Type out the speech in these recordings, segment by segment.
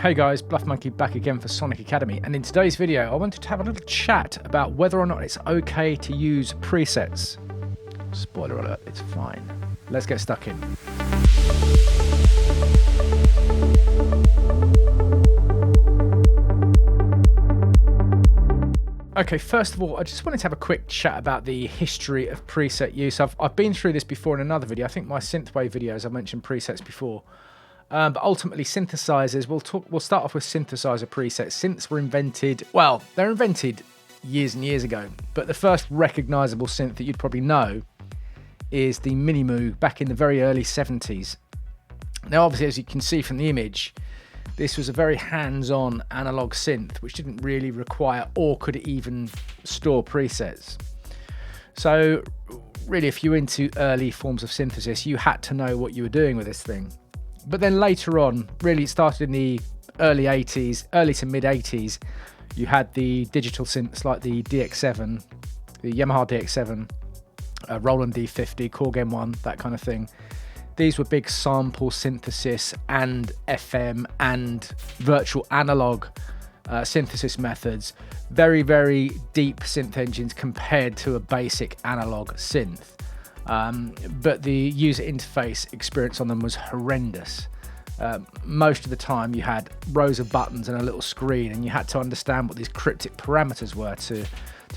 Hey guys, Bluff Monkey back again for Sonic Academy, and in today's video I wanted to have a little chat about whether or not it's okay to use presets. Spoiler alert, it's fine. Let's get stuck in. Okay, first of all, I just wanted to have a quick chat about the history of preset use. I've been through this before in another video. I think my synthwave videos, I mentioned presets before. But ultimately, synthesizers, we'll start off with synthesizer presets. Synths were invented, well, they're invented years and years ago, but the first recognizable synth that you'd probably know is the Minimoog back in the very early 70s. Now, obviously, as you can see from the image, this was a very hands-on analog synth, which didn't really require or could even store presets. So, really, if you're into early forms of synthesis, you had to know what you were doing with this thing. But then later on, really it started in the early 80s, early to mid 80s, you had the digital synths like the DX7, the Yamaha DX7, Roland D50, Korg M1, that kind of thing. These were big sample synthesis and FM and virtual analog synthesis methods. Very, very deep synth engines compared to a basic analog synth. But the user interface experience on them was horrendous. Most of the time you had rows of buttons and a little screen, and you had to understand what these cryptic parameters were to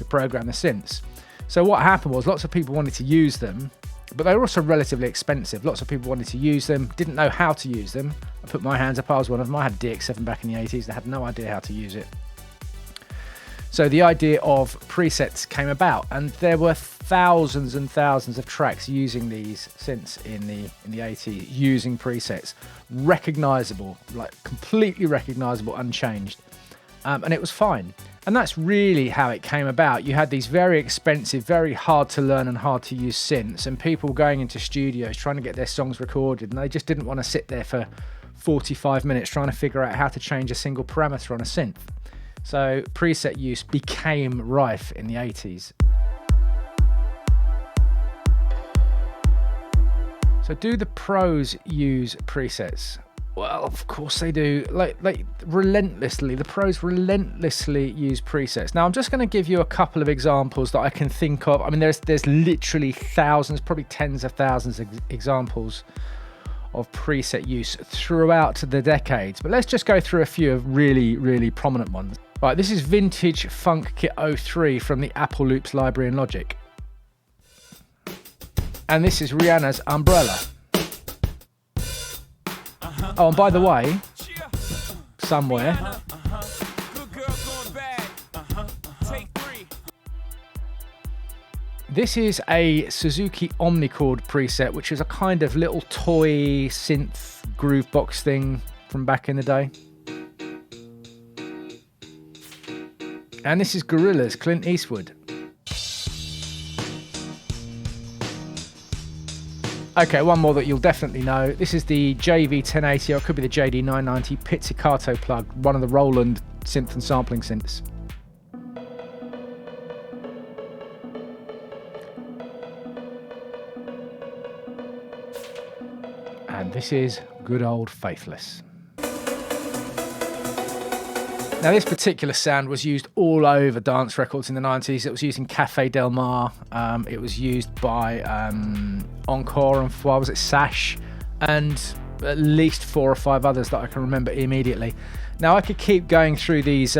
program the synths. So what happened was lots of people wanted to use them, but they were also relatively expensive. Lots of people wanted to use them, didn't know how to use them. I put my hands up, I was one of them. I had DX7 back in the 80s, they had no idea how to use it. So the idea of presets came about, and there were thousands and thousands of tracks using these synths in the 80s, using presets, recognizable, like completely recognizable, unchanged, and it was fine. And that's really how it came about. You had these very expensive, very hard to learn and hard to use synths, and people going into studios trying to get their songs recorded, and they just didn't want to sit there for 45 minutes trying to figure out how to change a single parameter on a synth. So preset use became rife in the 80s. So do the pros use presets? Well, of course they do. Like relentlessly, the pros relentlessly use presets. Now I'm just going to give you a couple of examples that I can think of. I mean, there's literally thousands, probably tens of thousands of examples of preset use throughout the decades. But let's just go through a few of really, really prominent ones. Right, this is Vintage Funk Kit 03 from the Apple Loops library in Logic. And this is Rihanna's Umbrella. Oh, and by the way, somewhere, this is a Suzuki Omnichord preset, which is a kind of little toy synth groove box thing from back in the day. And this is Gorillaz, Clint Eastwood. Okay, one more that you'll definitely know. This is the JV1080, or it could be the JD990 pizzicato plug, one of the Roland synth and sampling synths. And this is good old Faithless. Now, this particular sound was used all over dance records in the 90s. It was used in Cafe Del Mar. It was used by Encore and what was it, Sash, and at least 4 or 5 others that I can remember immediately. Now, I could keep going through these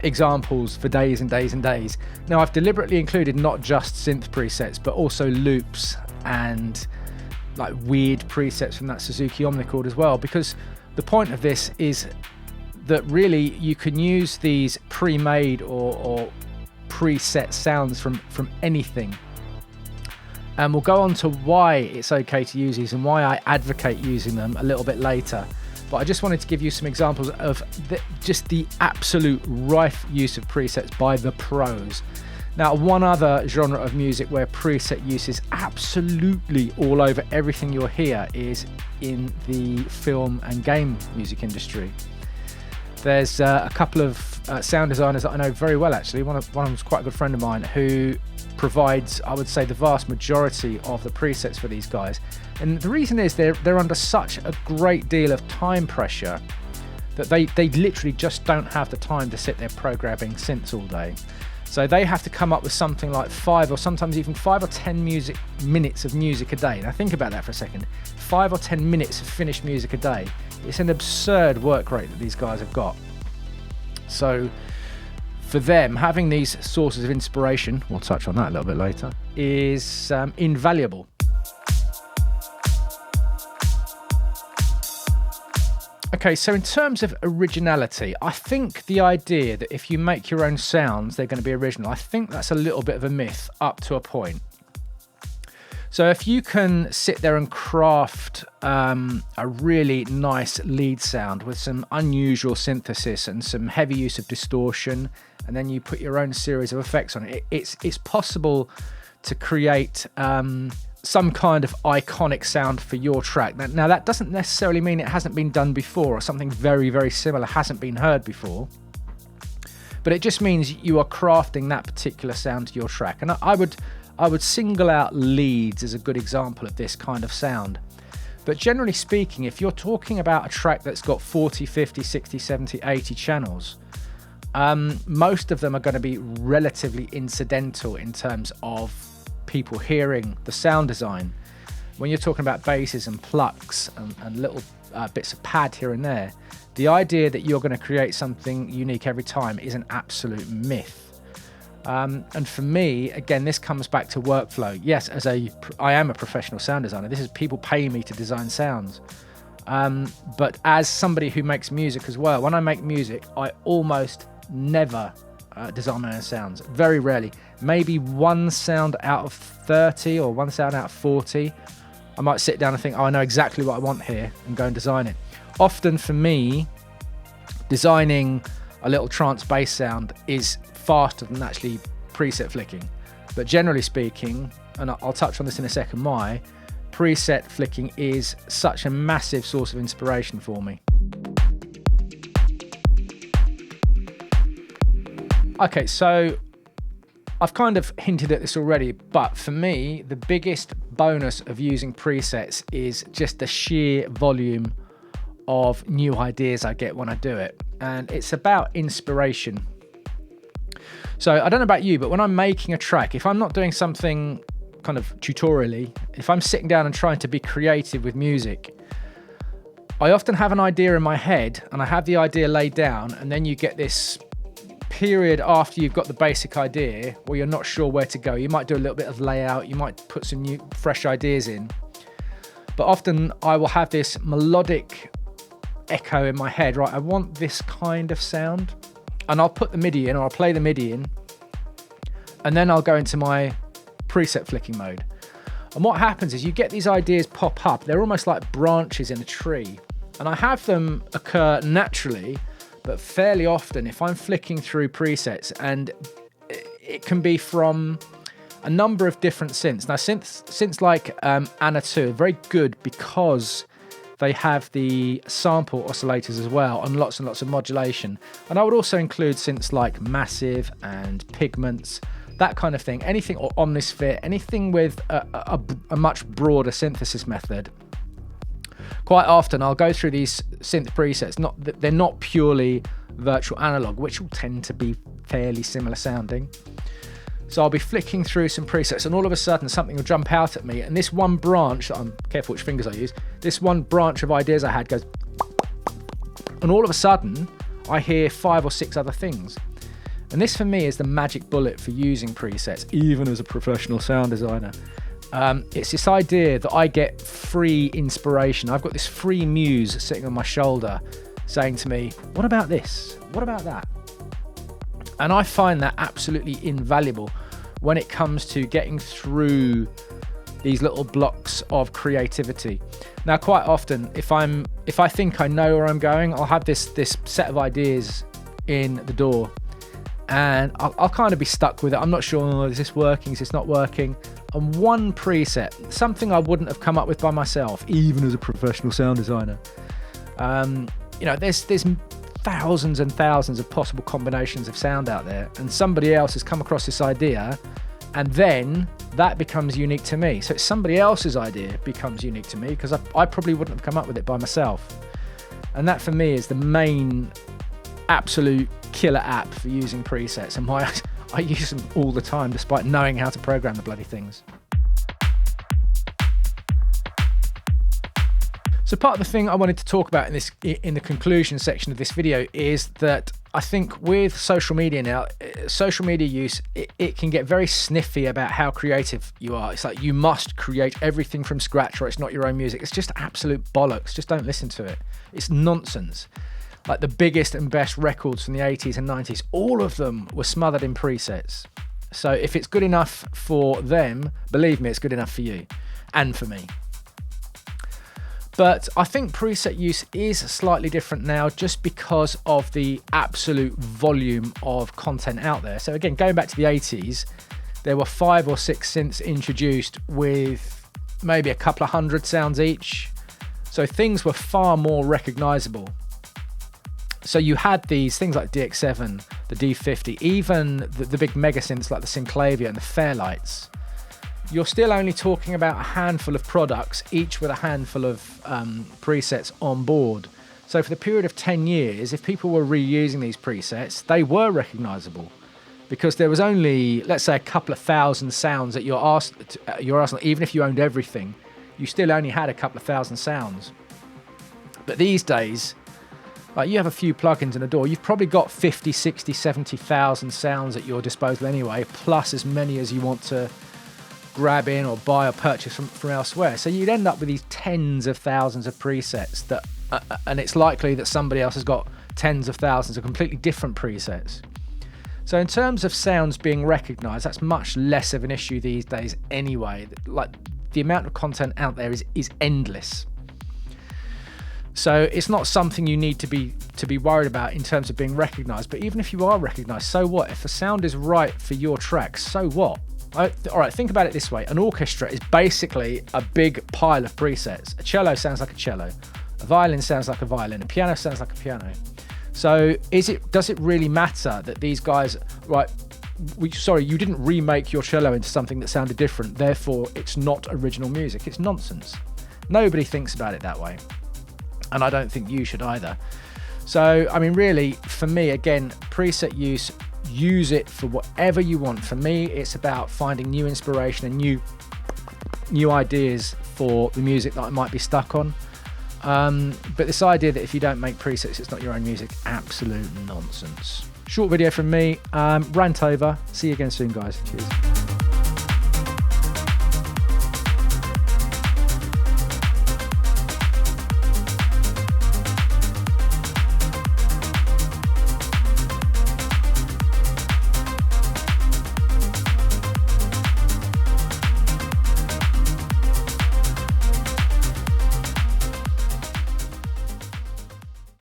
examples for days and days and days. Now, I've deliberately included not just synth presets, but also loops and like weird presets from that Suzuki Omnichord as well, because the point of this is that really you can use these pre-made or preset sounds from anything. And we'll go on to why it's okay to use these and why I advocate using them a little bit later. But I just wanted to give you some examples of just the absolute rife use of presets by the pros. Now, one other genre of music where preset use is absolutely all over everything you'll hear is in the film and game music industry. There's a couple of sound designers that I know very well, actually. One of them's quite a good friend of mine who provides, I would say, the vast majority of the presets for these guys. And the reason is they're under such a great deal of time pressure that they literally just don't have the time to sit there programming synths all day. So they have to come up with something like 5 or sometimes even 5 or 10 minutes of music a day. Now think about that for a second. 5 or 10 minutes of finished music a day. It's an absurd work rate that these guys have got. So for them, having these sources of inspiration, we'll touch on that a little bit later, is invaluable. Okay, so in terms of originality, I think the idea that if you make your own sounds, they're going to be original, I think that's a little bit of a myth up to a point. So if you can sit there and craft a really nice lead sound with some unusual synthesis and some heavy use of distortion, and then you put your own series of effects on it, it's possible to create some kind of iconic sound for your track. Now that doesn't necessarily mean it hasn't been done before or something very, very similar hasn't been heard before, but it just means you are crafting that particular sound to your track. And I would single out leads as a good example of this kind of sound. But generally speaking, if you're talking about a track that's got 40, 50, 60, 70, 80 channels, most of them are going to be relatively incidental in terms of people hearing the sound design. When you're talking about basses and plucks and little bits of pad here and there, the idea that you're going to create something unique every time is an absolute myth. And for me, again, this comes back to workflow. Yes, I am a professional sound designer. This is people paying me to design sounds. But as somebody who makes music as well, when I make music, I almost never design my own sounds. Very rarely. Maybe one sound out of 30 or one sound out of 40, I might sit down and think, oh, I know exactly what I want here, and go and design it. Often for me, designing a little trance bass sound is faster than actually preset flicking. But generally speaking, and I'll touch on this in a second why, preset flicking is such a massive source of inspiration for me. Okay, so I've kind of hinted at this already, but for me, the biggest bonus of using presets is just the sheer volume of new ideas I get when I do it. And it's about inspiration. So I don't know about you, but when I'm making a track, if I'm not doing something kind of tutorially, if I'm sitting down and trying to be creative with music, I often have an idea in my head and I have the idea laid down, and then you get this period after you've got the basic idea where you're not sure where to go. You might do a little bit of layout, you might put some new fresh ideas in, but often I will have this melodic echo in my head, right? I want this kind of sound, and I'll put the MIDI in, or I'll play the MIDI in, and then I'll go into my preset flicking mode. And what happens is you get these ideas pop up. They're almost like branches in a tree, and I have them occur naturally. But fairly often, if I'm flicking through presets, and it can be from a number of different synths. Now, synths like Anna 2 are very good because they have the sample oscillators as well, and lots of modulation. And I would also include synths like Massive and Pigments, that kind of thing. Anything, or Omnisphere, anything with a much broader synthesis method. Quite often I'll go through these synth presets, they're not purely virtual analog, which will tend to be fairly similar sounding. So I'll be flicking through some presets, and all of a sudden something will jump out at me, and this one branch, I'm careful which fingers I use, this one branch of ideas I had goes, and all of a sudden I hear 5 or 6 other things. And this for me is the magic bullet for using presets, even as a professional sound designer. It's this idea that I get free inspiration. I've got this free muse sitting on my shoulder saying to me, what about this? What about that? And I find that absolutely invaluable when it comes to getting through these little blocks of creativity. Now, quite often, if I think I know where I'm going, I'll have this set of ideas in the door, and I'll kind of be stuck with it. I'm not sure, oh, is this working? Is this not working? And one preset, something I wouldn't have come up with by myself, even as a professional sound designer. There's thousands and thousands of possible combinations of sound out there, and somebody else has come across this idea, and then that becomes unique to me. So it's somebody else's idea becomes unique to me because I probably wouldn't have come up with it by myself. And that for me is the main absolute killer app for using presets, and why I use them all the time despite knowing how to program the bloody things. So part of the thing I wanted to talk about in the conclusion section of this video is that I think with social media now, social media use, it can get very sniffy about how creative you are. It's like you must create everything from scratch or it's not your own music. It's just absolute bollocks. Just don't listen to it. It's nonsense. Like the biggest and best records from the 80s and 90s, all of them were smothered in presets. So if it's good enough for them, believe me, it's good enough for you and for me. But I think preset use is slightly different now just because of the absolute volume of content out there. So again, going back to the 80s, there were 5 or 6 synths introduced with maybe a couple of hundred sounds each. So things were far more recognizable. So you had these things like DX7, the D50, even the big mega synths like the Synclavia and the Fairlights. You're still only talking about a handful of products, each with a handful of presets on board. So for the period of 10 years, if people were reusing these presets, they were recognizable because there was only, let's say, a couple of thousand sounds at your arsenal. Even if you owned everything, you still only had a couple of thousand sounds. But these days, like you have a few plugins in a door, you've probably got 50, 60, 70,000 sounds at your disposal anyway, plus as many as you want to grab in or buy or purchase from elsewhere. So you'd end up with these tens of thousands of presets that, and it's likely that somebody else has got tens of thousands of completely different presets. So in terms of sounds being recognized, that's much less of an issue these days anyway. Like the amount of content out there is endless. So it's not something you need to be worried about in terms of being recognized. But even if you are recognized, so what? If a sound is right for your track, so what? All right, think about it this way. An orchestra is basically a big pile of presets. A cello sounds like a cello. A violin sounds like a violin. A piano sounds like a piano. So does it really matter that these guys, right, sorry, you didn't remake your cello into something that sounded different, therefore it's not original music. It's nonsense. Nobody thinks about it that way. And I don't think you should either. So, I mean, really, for me, again, preset use it for whatever you want. For me, it's about finding new inspiration and new ideas for the music that I might be stuck on. But this idea that if you don't make presets, it's not your own music, absolute nonsense. Short video from me, rant over. See you again soon, guys. Cheers.